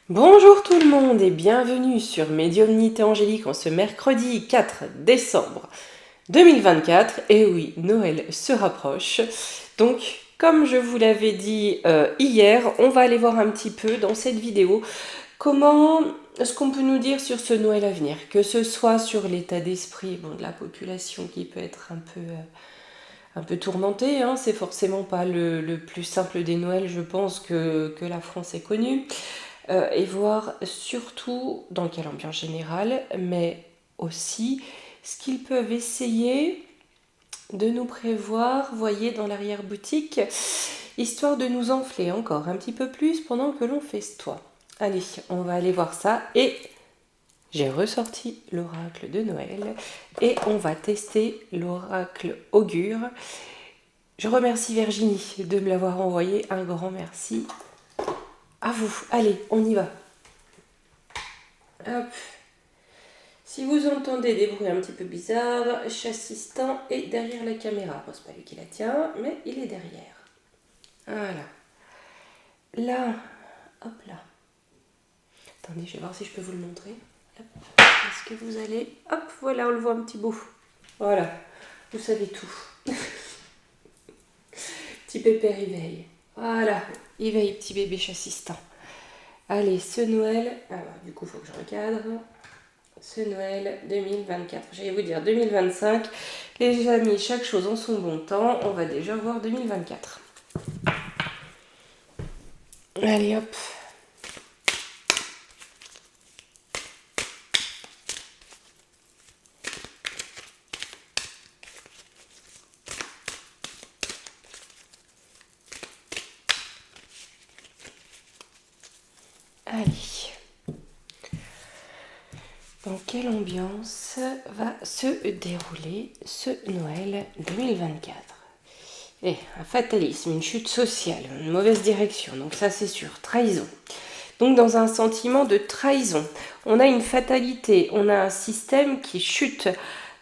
Bonjour tout le monde et bienvenue sur Médiumnité Angélique en ce mercredi 4 décembre 2024. Et oui, Noël se rapproche. Donc, comme je vous l'avais dit hier, on va aller voir un petit peu dans cette vidéo comment ce qu'on peut nous dire sur ce Noël à venir, que ce soit sur l'état d'esprit de la population qui peut être un peu tourmentée, hein. C'est forcément pas le plus simple des Noëls, je pense, que la France ait connu. Et voir surtout dans quelle ambiance générale, mais aussi ce qu'ils peuvent essayer de nous prévoir, voyez, dans l'arrière-boutique, histoire de nous enfler encore un petit peu plus pendant que l'on festoie. Allez, on va aller voir ça et j'ai ressorti l'oracle de Noël et on va tester l'oracle augure. Je remercie Virginie de me l'avoir envoyé, un grand merci à vous. Allez, on y va. Hop. Si vous entendez des bruits un petit peu bizarres, Chassistant est derrière la caméra. Bon, c'est pas lui qui la tient, mais il est derrière. Voilà. Là, hop là. Attendez, je vais voir si je peux vous le montrer. Hop. Est-ce que vous allez... Hop, voilà, on le voit un petit bout. Voilà, vous savez tout. Petit pépère, il veille. Voilà, il veille, petit bébé Chassistant. Allez, ce Noël... Alors, du coup, il faut que je recadre. Ce Noël 2024. J'allais vous dire 2025. Les amis, chaque chose en son bon temps. On va déjà voir 2024. Allez hop. Allez. Dans quelle ambiance va se dérouler ce Noël 2024? Un fatalisme, une chute sociale, une mauvaise direction, donc ça c'est sûr, trahison. Donc dans un sentiment de trahison, on a une fatalité, on a un système qui chute.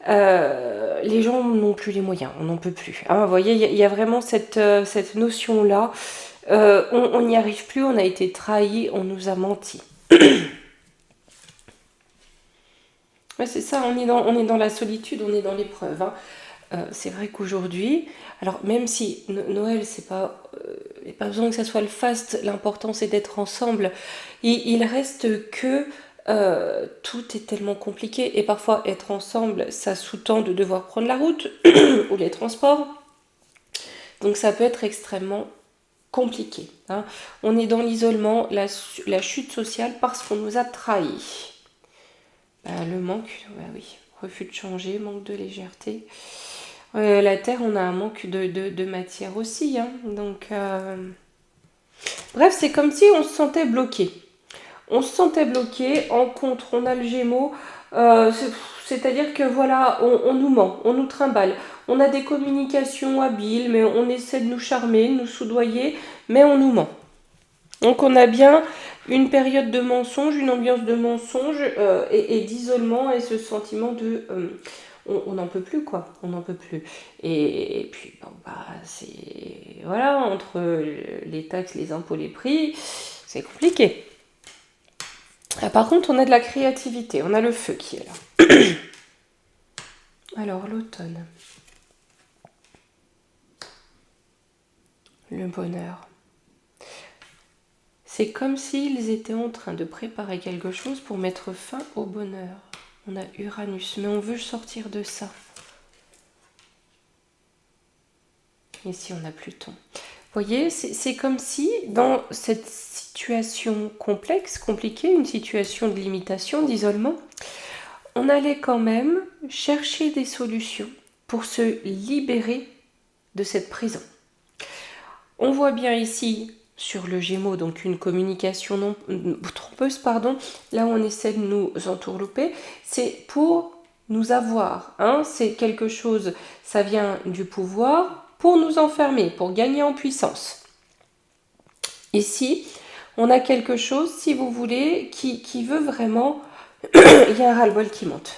Les gens n'ont plus les moyens, on n'en peut plus. Hein, vous voyez, il y a vraiment cette notion-là. On n'y arrive plus, on a été trahi, on nous a menti. Ouais, c'est ça, on est dans la solitude, on est dans l'épreuve. Hein. C'est vrai qu'aujourd'hui, alors même si Noël, c'est pas, il n'y a pas besoin que ça soit le faste, l'important c'est d'être ensemble, il reste que tout est tellement compliqué et parfois être ensemble, ça sous-tend de devoir prendre la route ou les transports. Donc ça peut être extrêmement compliqué. Hein. On est dans l'isolement, la chute sociale parce qu'on nous a trahis. Le manque, bah oui, refus de changer, manque de légèreté. La Terre, on a un manque de matière aussi. Hein. Donc, bref, c'est comme si on se sentait bloqué. On se sentait bloqué. En contre, on a le Gémeaux. C'est-à-dire que voilà, on nous ment, on nous trimballe. On a des communications habiles, mais on essaie de nous charmer, de nous soudoyer, mais on nous ment. Donc on a bien une période de mensonge, une ambiance de mensonge et d'isolement et ce sentiment de... on n'en peut plus quoi, on n'en peut plus. Et puis bon, c'est... Voilà, entre les taxes, les impôts, les prix, c'est compliqué. Par contre, on a de la créativité, on a le feu qui est là. Alors l'automne. Le bonheur. C'est comme s'ils étaient en train de préparer quelque chose pour mettre fin au bonheur. On a Uranus, mais on veut sortir de ça. Ici, on a Pluton. Vous voyez, c'est comme si, dans cette situation complexe, compliquée, une situation de limitation, d'isolement, on allait quand même chercher des solutions pour se libérer de cette prison. On voit bien ici sur le Gémeaux, donc une communication trompeuse, pardon, là où on essaie de nous entourlouper, c'est pour nous avoir, hein, c'est quelque chose, ça vient du pouvoir pour nous enfermer, pour gagner en puissance. Ici, on a quelque chose, si vous voulez, qui veut vraiment, il y a un ras-le-bol qui monte.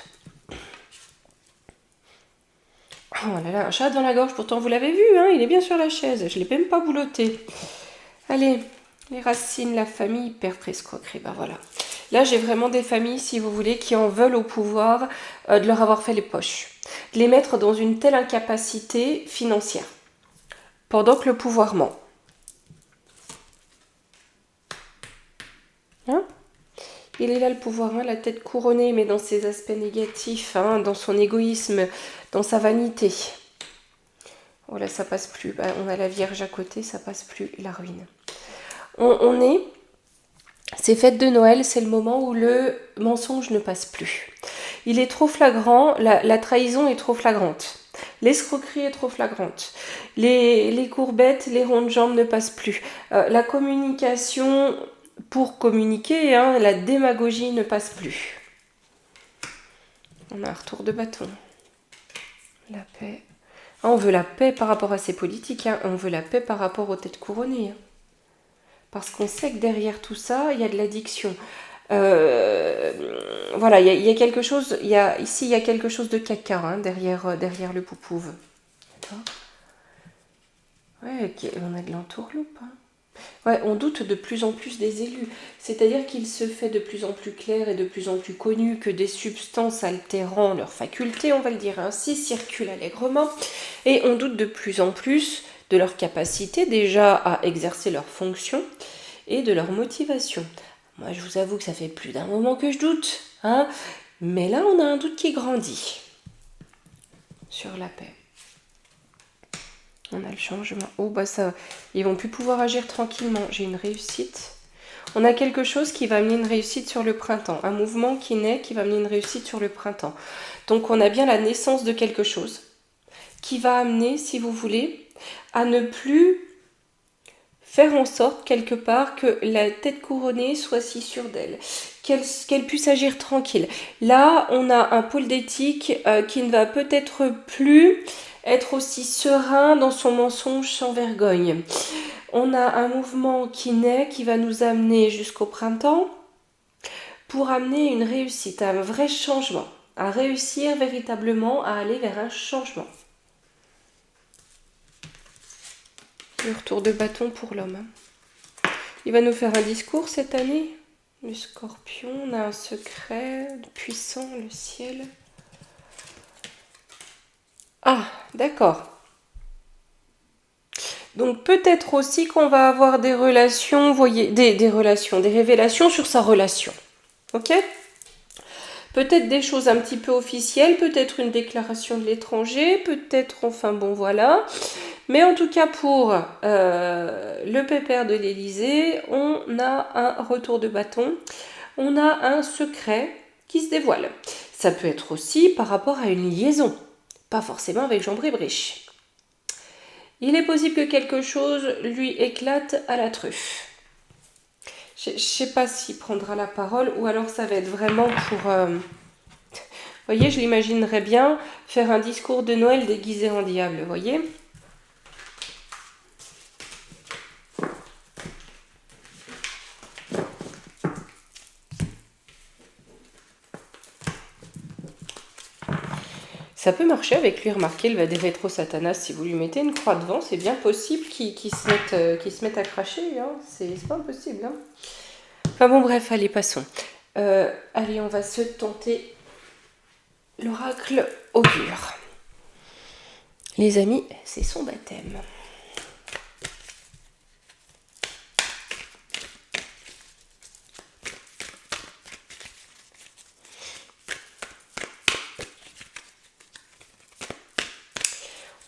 Oh là là, un chat dans la gorge, pourtant vous l'avez vu, hein, il est bien sur la chaise, je ne l'ai même pas boulotté. Allez, Les racines, la famille, perte, escroquerie, ben voilà. Là, j'ai vraiment des familles, si vous voulez, qui en veulent au pouvoir de leur avoir fait les poches. De les mettre dans une telle incapacité financière. Pendant que le pouvoir ment. Hein? Il est là le pouvoir, hein, la tête couronnée, mais dans ses aspects négatifs, hein, dans son égoïsme, dans sa vanité. Oh là, ça passe plus. Bah, on a la Vierge à côté, ça passe plus, la ruine. On est... Ces fêtes de Noël, c'est le moment où le mensonge ne passe plus. Il est trop flagrant, la trahison est trop flagrante. L'escroquerie est trop flagrante. Les courbettes, les ronds de jambes ne passent plus. La communication pour communiquer, hein, la démagogie ne passe plus. On a un retour de bâton. La paix. Ah, on veut la paix par rapport à ces politiques, hein. On veut la paix par rapport aux têtes couronnées. Hein. Parce qu'on sait que derrière tout ça, il y a de l'addiction. Voilà, il y a quelque chose, ici il y a quelque chose de caca hein, derrière le poupouve. D'accord. Ouais, on a de l'entourloupe. Hein. Ouais, on doute de plus en plus des élus. C'est-à-dire qu'il se fait de plus en plus clair et de plus en plus connu que des substances altérant leurs facultés, on va le dire ainsi, circulent allègrement. Et on doute de plus en plus de leur capacité déjà à exercer leurs fonctions et de leur motivation. Moi, je vous avoue que ça fait plus d'un moment que je doute, hein, mais là, on a un doute qui grandit sur la paix. On a le changement. Oh, bah ça, ils vont plus pouvoir agir tranquillement. J'ai une réussite. On a quelque chose qui va amener une réussite sur le printemps. Un mouvement qui naît, qui va amener une réussite sur le printemps. Donc, on a bien la naissance de quelque chose qui va amener, si vous voulez, à ne plus faire en sorte, quelque part, que la tête couronnée soit si sûre d'elle, qu'elle puisse agir tranquille. Là, on a un pôle d'éthique qui ne va peut-être plus être aussi serein dans son mensonge sans vergogne. On a un mouvement qui naît, qui va nous amener jusqu'au printemps, pour amener une réussite, un vrai changement, à réussir véritablement à aller vers un changement. Le retour de bâton pour l'homme. Il va nous faire un discours cette année. Le scorpion, on a un secret puissant, le ciel. Ah, d'accord. Donc peut-être aussi qu'on va avoir des relations, voyez, des relations, des révélations sur sa relation. Ok ? Peut-être des choses un petit peu officielles, peut-être une déclaration de l'étranger, peut-être, enfin bon voilà. Mais en tout cas pour le pépère de l'Élysée, on a un retour de bâton, on a un secret qui se dévoile. Ça peut être aussi par rapport à une liaison, pas forcément avec Jean Brébrich. Il est possible que quelque chose lui éclate à la truffe. Je ne sais pas s'il prendra la parole ou alors ça va être vraiment pour... Vous voyez, je l'imaginerais bien faire un discours de Noël déguisé en diable, vous voyez ? Ça peut marcher avec lui, remarquez, il va des rétro Satanas. Si vous lui mettez une croix devant, c'est bien possible qu'il se mette à cracher. Hein. C'est pas impossible. Hein. Enfin bon, bref, allez, passons. Allez, on va se tenter l'oracle augure. Les amis, c'est son baptême.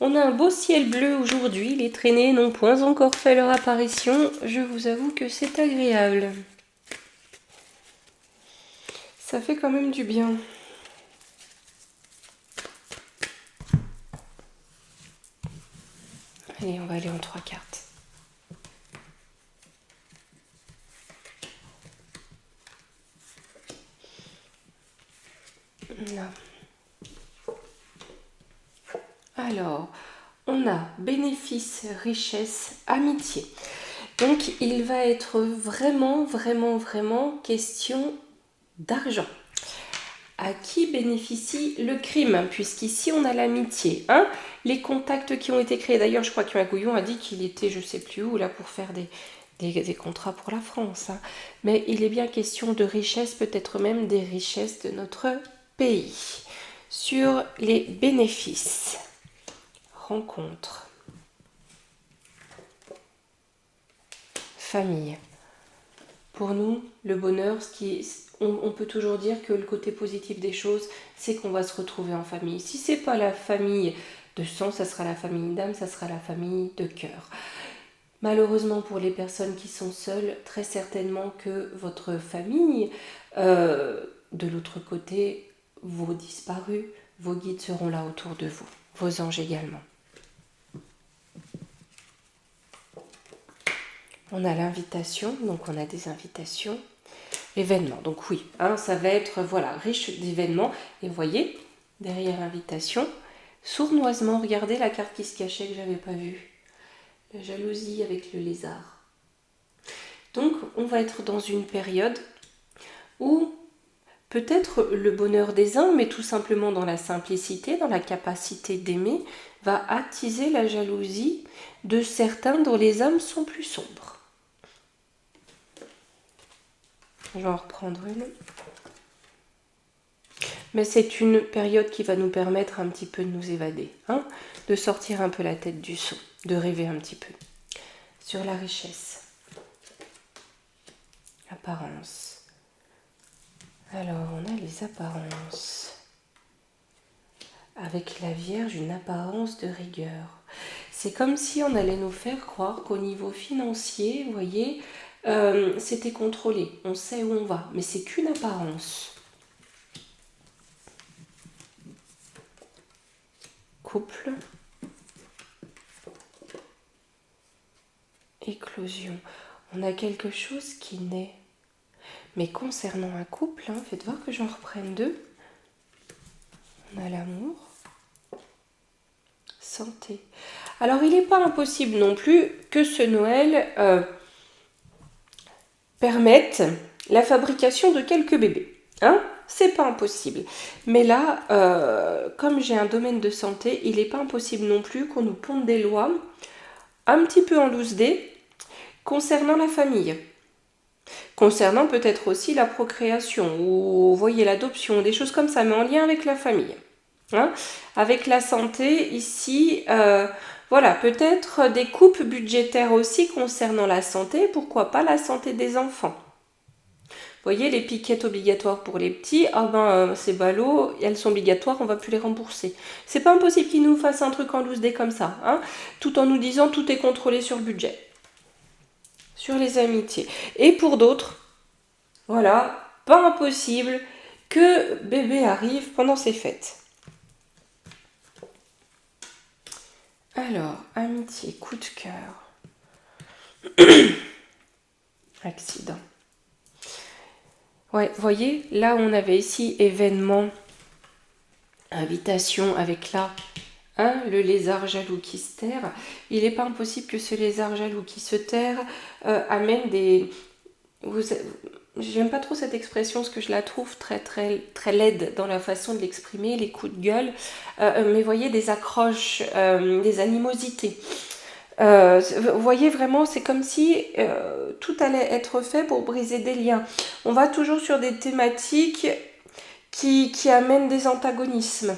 On a un beau ciel bleu aujourd'hui, les traînées n'ont point encore fait leur apparition, je vous avoue que c'est agréable. Ça fait quand même du bien. Allez, on va aller en 3 cartes. Là. Alors, on a bénéfice, richesse, amitié. Donc, il va être vraiment question d'argent. À qui bénéficie le crime? Puisqu'ici, on a l'amitié. Hein, les contacts qui ont été créés. D'ailleurs, je crois que Magouillon a dit qu'il était, je sais plus où, là, pour faire des contrats pour la France, hein. Mais il est bien question de richesse, peut-être même des richesses de notre pays. Sur les bénéfices, rencontres, famille. Pour nous, le bonheur, on peut toujours dire que le côté positif des choses, c'est qu'on va se retrouver en famille. Si c'est pas la famille de sang, ça sera la famille d'âme, ça sera la famille de cœur. Malheureusement pour les personnes qui sont seules, très certainement que votre famille, de l'autre côté, vos disparus, vos guides seront là autour de vous, vos anges également. On a l'invitation, donc on a des invitations. L'événement, donc oui, hein, ça va être voilà, riche d'événements. Et vous voyez, derrière l'invitation, sournoisement, regardez la carte qui se cachait que j'avais pas vue. La jalousie avec le lézard. Donc on va être dans une période où peut-être le bonheur des uns, mais tout simplement dans la simplicité, dans la capacité d'aimer, va attiser la jalousie de certains dont les âmes sont plus sombres. Je vais en reprendre une. Mais c'est une période qui va nous permettre un petit peu de nous évader, hein, de sortir un peu la tête du seau, de rêver un petit peu. Sur la richesse. Apparence. Alors, on a les apparences. Avec la Vierge, une apparence de rigueur. C'est comme si on allait nous faire croire qu'au niveau financier, vous voyez, c'était contrôlé. On sait où on va, mais c'est qu'une apparence. Couple. Éclosion. On a quelque chose qui naît. Mais concernant un couple, hein, faites voir que j'en reprenne deux. On a l'amour. Santé. Alors, il n'est pas impossible non plus que ce Noël permette la fabrication de quelques bébés. Hein, c'est pas impossible. Mais là, comme j'ai un domaine de santé, il n'est pas impossible non plus qu'on nous ponde des lois un petit peu en loose dé concernant la famille. Concernant peut-être aussi la procréation ou, vous voyez, l'adoption, des choses comme ça, mais en lien avec la famille. Hein, avec la santé, ici, voilà, peut-être des coupes budgétaires aussi concernant la santé, pourquoi pas la santé des enfants. Vous voyez, les piquettes obligatoires pour les petits, c'est ballot, elles sont obligatoires, on ne va plus les rembourser. C'est pas impossible qu'ils nous fassent un truc en loose dé comme ça, hein, tout en nous disant tout est contrôlé sur le budget. Sur les amitiés. Et pour d'autres, voilà, pas impossible que bébé arrive pendant ces fêtes. Alors, amitié, coup de cœur. Accident. Ouais, vous voyez, là on avait ici événement, invitation avec là, hein, le lézard jaloux qui se terre. Il n'est pas impossible que ce lézard jaloux qui se terre amène des... J'aime pas trop cette expression parce que je la trouve très très très laide dans la façon de l'exprimer, les coups de gueule, mais voyez des accroches, des animosités. Vous voyez vraiment, c'est comme si tout allait être fait pour briser des liens. On va toujours sur des thématiques qui amènent des antagonismes.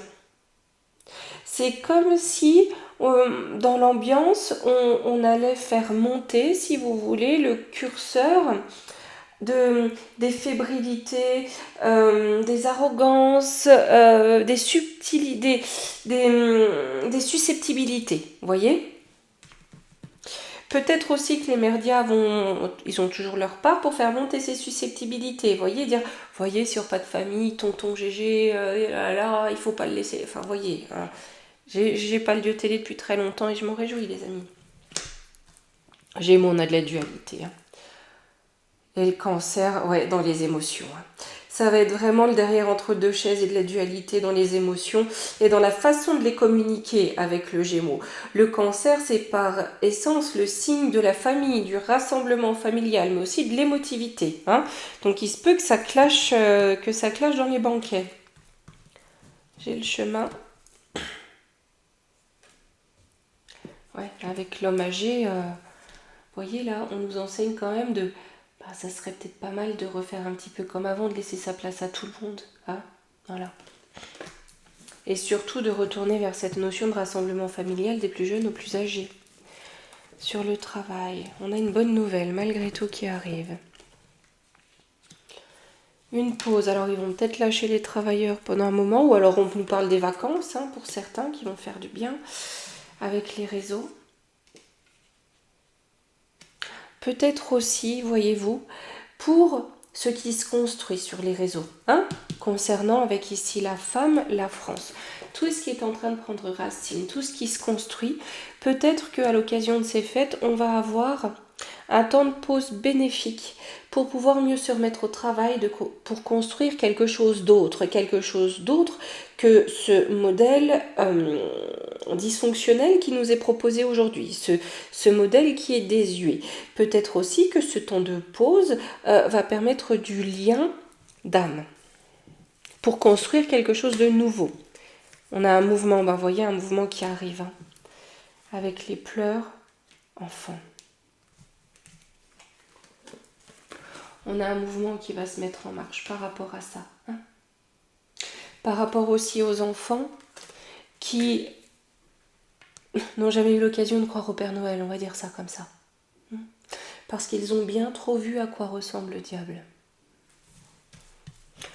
C'est comme si dans l'ambiance, on allait faire monter, si vous voulez, le curseur des fébrilités, des arrogances, des subtilités, des susceptibilité. Vous voyez ? Peut-être aussi que les merdias ils ont toujours leur part pour faire monter ces susceptibilités. Vous voyez, dire, voyez, sur pas de famille, tonton GG, là, il faut pas le laisser. Enfin, voyez, hein, j'ai pas le dieu télé depuis très longtemps et je m'en réjouis, les amis. On a de la dualité. Hein. Et le cancer, ouais, dans les émotions. Hein. Ça va être vraiment le derrière entre deux chaises et de la dualité dans les émotions et dans la façon de les communiquer avec le Gémeaux. Le cancer, c'est par essence le signe de la famille, du rassemblement familial, mais aussi de l'émotivité. Hein. Donc il se peut que ça clash dans les banquets. J'ai le chemin. Ouais, avec l'homme âgé, voyez là, on nous enseigne quand même de... ça serait peut-être pas mal de refaire un petit peu comme avant, de laisser sa place à tout le monde. Hein, voilà. Et surtout de retourner vers cette notion de rassemblement familial des plus jeunes aux plus âgés. Sur le travail, on a une bonne nouvelle malgré tout qui arrive. Une pause, alors ils vont peut-être lâcher les travailleurs pendant un moment, ou alors on nous parle des vacances, hein, pour certains qui vont faire du bien avec les réseaux. Peut-être aussi, voyez-vous, pour ce qui se construit sur les réseaux, hein, concernant avec ici la femme, la France. Tout ce qui est en train de prendre racine, tout ce qui se construit, peut-être qu'à l'occasion de ces fêtes, on va avoir un temps de pause bénéfique pour pouvoir mieux se remettre au travail, pour construire quelque chose d'autre que ce modèle dysfonctionnel qui nous est proposé aujourd'hui, ce modèle qui est désuet. Peut-être aussi que ce temps de pause va permettre du lien d'âme pour construire quelque chose de nouveau. On a un mouvement, vous voyez, un mouvement qui arrive, hein, avec les pleurs enfants. On a un mouvement qui va se mettre en marche par rapport à ça. Hein. Par rapport aussi aux enfants qui n'ont jamais eu l'occasion de croire au Père Noël, on va dire ça comme ça. Parce qu'ils ont bien trop vu à quoi ressemble le diable.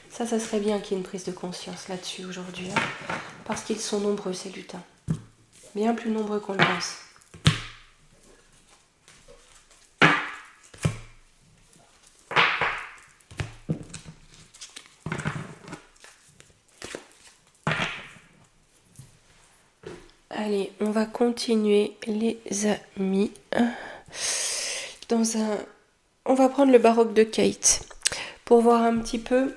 Ça serait bien qu'il y ait une prise de conscience là-dessus aujourd'hui. Hein, parce qu'ils sont nombreux, ces lutins. Bien plus nombreux qu'on le pense. Allez, on va continuer, les amis. On va prendre le baroque de Kate pour voir un petit peu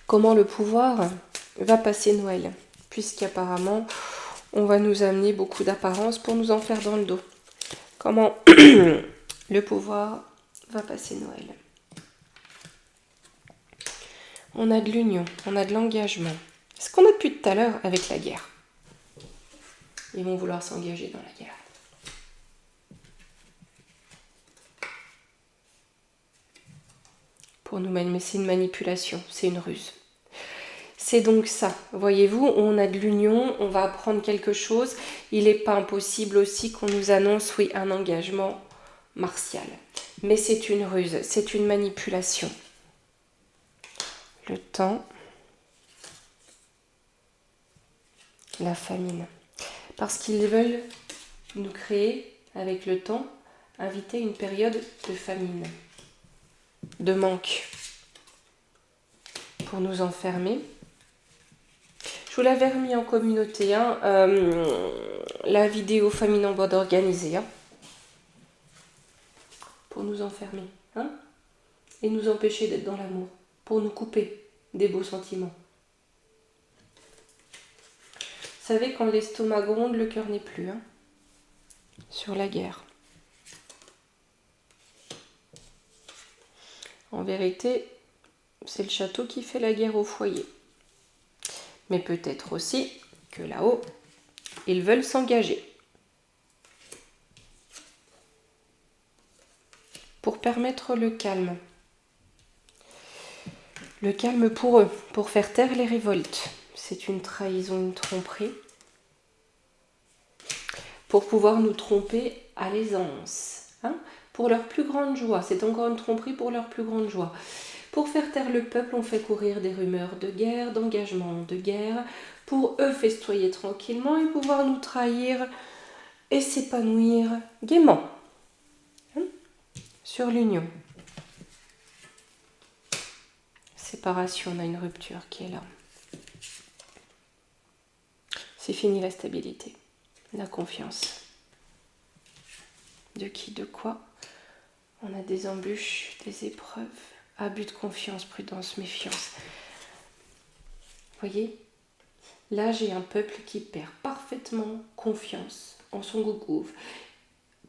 comment le pouvoir va passer Noël, puisqu'apparemment on va nous amener beaucoup d'apparence pour nous en faire dans le dos. Comment le pouvoir va passer Noël. On a de l'union, on a de l'engagement. Ce qu'on a depuis tout à l'heure avec la guerre. Ils vont vouloir s'engager dans la guerre. Pour nous, mais c'est une manipulation, c'est une ruse. C'est donc ça, voyez-vous, on a de l'union, on va apprendre quelque chose. Il n'est pas impossible aussi qu'on nous annonce, oui, un engagement martial. Mais c'est une ruse, c'est une manipulation. Le temps, la famine. Parce qu'ils veulent nous créer, avec le temps, inviter une période de famine, de manque, pour nous enfermer. Je vous l'avais remis en communauté, hein, la vidéo famine en bande organisée, hein, pour nous enfermer, hein, et nous empêcher d'être dans l'amour, pour nous couper des beaux sentiments. Vous savez, quand l'estomac gronde, le cœur n'est plus, hein, sur la guerre. En vérité, c'est le château qui fait la guerre au foyer. Mais peut-être aussi que là-haut, ils veulent s'engager. Pour permettre le calme. Le calme pour eux, pour faire taire les révoltes. C'est une trahison, une tromperie. Pour pouvoir nous tromper à l'aisance. Hein, pour leur plus grande joie. C'est encore une tromperie pour leur plus grande joie. Pour faire taire le peuple, on fait courir des rumeurs de guerre, d'engagement de guerre, pour eux festoyer tranquillement et pouvoir nous trahir et s'épanouir gaiement. Hein, sur l'union. Séparation, on a une rupture qui est là. C'est fini la stabilité, la confiance. De qui, de quoi? On a des embûches, des épreuves, abus de confiance, prudence, méfiance. Voyez, là j'ai un peuple qui perd parfaitement confiance en son gougouf.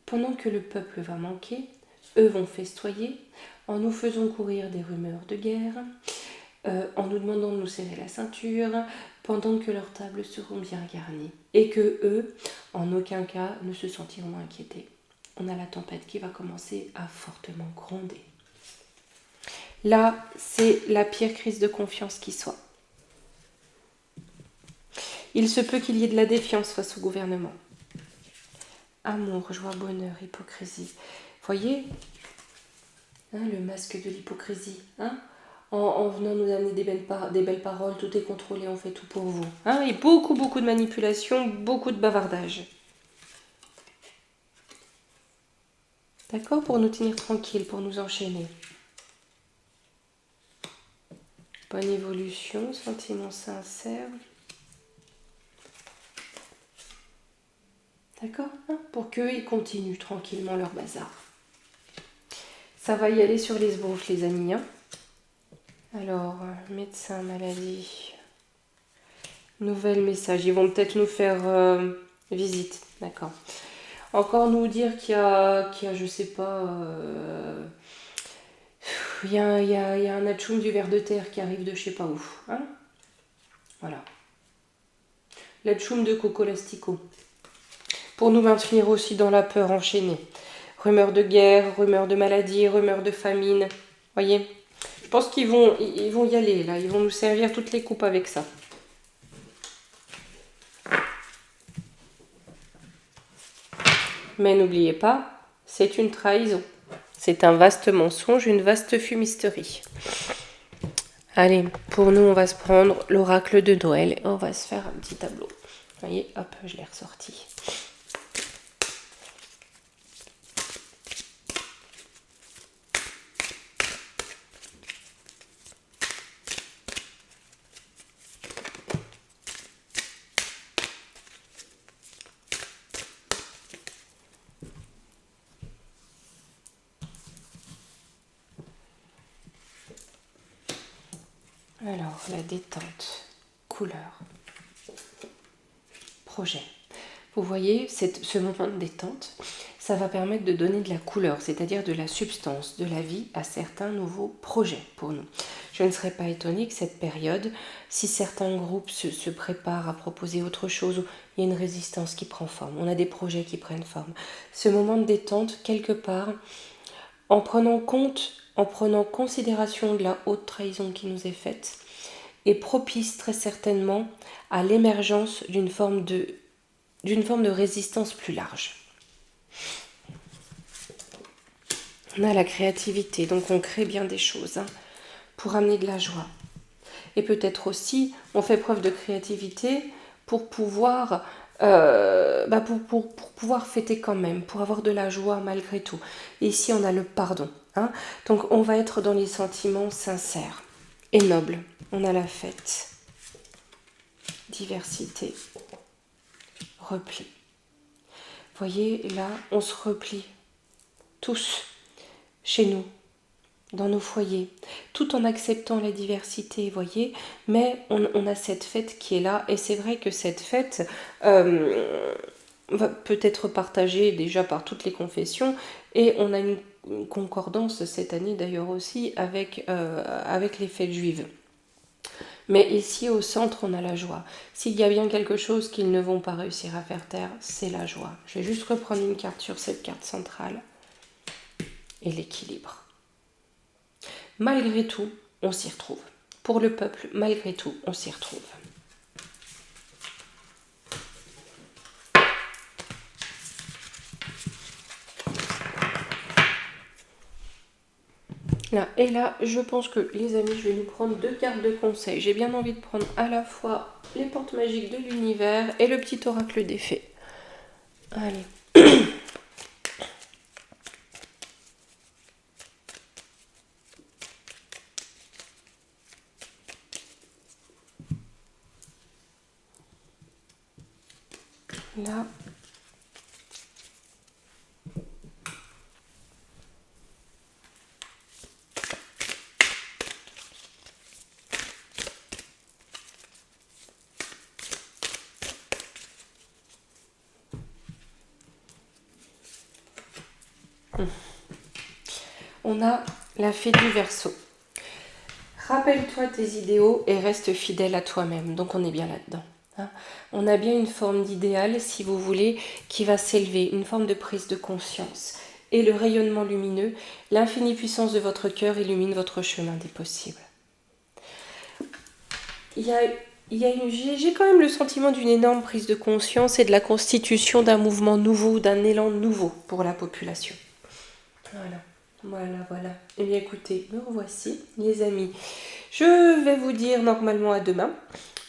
Pendant que le peuple va manquer, eux vont festoyer en nous faisant courir des rumeurs de guerre, en nous demandant de nous serrer la ceinture, pendant que leurs tables seront bien garnies et que eux, en aucun cas, ne se sentiront inquiétés. on a la tempête qui va commencer à fortement gronder. Là, c'est la pire crise de confiance qui soit. Il se peut qu'il y ait de la défiance face au gouvernement. Amour, joie, bonheur, hypocrisie. Voyez, le masque de l'hypocrisie. En venant nous amener des belles paroles, tout est contrôlé, on fait tout pour vous. Et beaucoup de manipulation, beaucoup de bavardage. D'accord? Pour nous tenir tranquilles, pour nous enchaîner. Bonne évolution, sentiments sincères. D'accord? Pour qu'eux, ils continuent tranquillement leur bazar. Ça va y aller sur les sbroufs, les amis. Alors, médecin, maladie. Nouvel message. Ils vont peut-être nous faire visite. D'accord. Encore nous dire qu'il y a je sais pas... il y a un atchoum du ver de terre qui arrive de je sais pas où. Voilà. L'atchoum de Coco Lastico. Pour nous maintenir aussi dans la peur enchaînée. Rumeurs de guerre, rumeurs de maladie, rumeurs de famine. Voyez, je pense qu'ils vont y aller là. Ils vont nous servir toutes les coupes avec ça. Mais n'oubliez pas, c'est une trahison. C'est un vaste mensonge, une vaste fumisterie. Allez, pour nous, on va se prendre l'oracle de Noël et on va se faire un petit tableau. Vous voyez, hop, je l'ai ressorti. Alors, la détente, couleur, projet. Vous voyez, ce moment de détente, ça va permettre de donner de la couleur, c'est-à-dire de la substance, de la vie à certains nouveaux projets pour nous. Je ne serais pas étonnée que cette période, si certains groupes se préparent à proposer autre chose, il y a une résistance qui prend forme, on a des projets qui prennent forme. Ce moment de détente, quelque part, en prenant considération de la haute trahison qui nous est faite, est propice très certainement à l'émergence d'une forme de résistance plus large. On a la créativité, donc on crée bien des choses pour amener de la joie. Et peut-être aussi, on fait preuve de créativité pour pouvoir pour pouvoir fêter quand même, pour avoir de la joie malgré tout. Et ici, on a le pardon. Donc, on va être dans les sentiments sincères et nobles. On a la fête, diversité, repli. Voyez, là, on se replie tous chez nous, dans nos foyers, tout en acceptant la diversité, voyez, mais on a cette fête qui est là, et c'est vrai que cette fête va peut être partagée déjà par toutes les confessions, et on a une concordance cette année d'ailleurs aussi avec les fêtes juives. Mais ici au centre, on a la joie. S'il y a bien quelque chose qu'ils ne vont pas réussir à faire taire, c'est la joie. Je vais juste reprendre une carte sur cette carte centrale, et l'équilibre. Malgré tout, on s'y retrouve. Pour le peuple, malgré tout, on s'y retrouve. Là, et là, je pense que, les amis, je vais nous prendre 2 cartes de conseil. J'ai bien envie de prendre à la fois les portes magiques de l'univers et le petit oracle des fées. Allez. Là. On a la fée du Verseau. Rappelle-toi tes idéaux et reste fidèle à toi-même. Donc on est bien là-dedans. hein. On a bien une forme d'idéal, si vous voulez, qui va s'élever, une forme de prise de conscience. Et le rayonnement lumineux, l'infinie puissance de votre cœur illumine votre chemin des possibles. J'ai quand même le sentiment d'une énorme prise de conscience et de la constitution d'un mouvement nouveau, d'un élan nouveau pour la population. Voilà. Eh bien écoutez, me revoici, les amis. Je vais vous dire normalement à demain.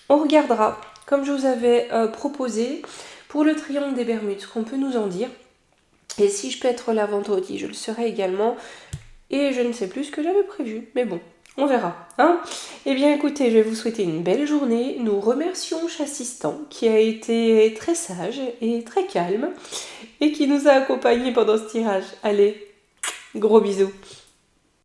On regardera, comme je vous avais proposé, pour le triangle des Bermudes, ce qu'on peut nous en dire. Et si je peux être là vendredi, je le serai également. Et je ne sais plus ce que j'avais prévu, mais bon, on verra. Hein. Eh bien écoutez, je vais vous souhaiter une belle journée. Nous remercions Chassistan qui a été très sage et très calme et qui nous a accompagnés pendant ce tirage. Allez, gros bisous.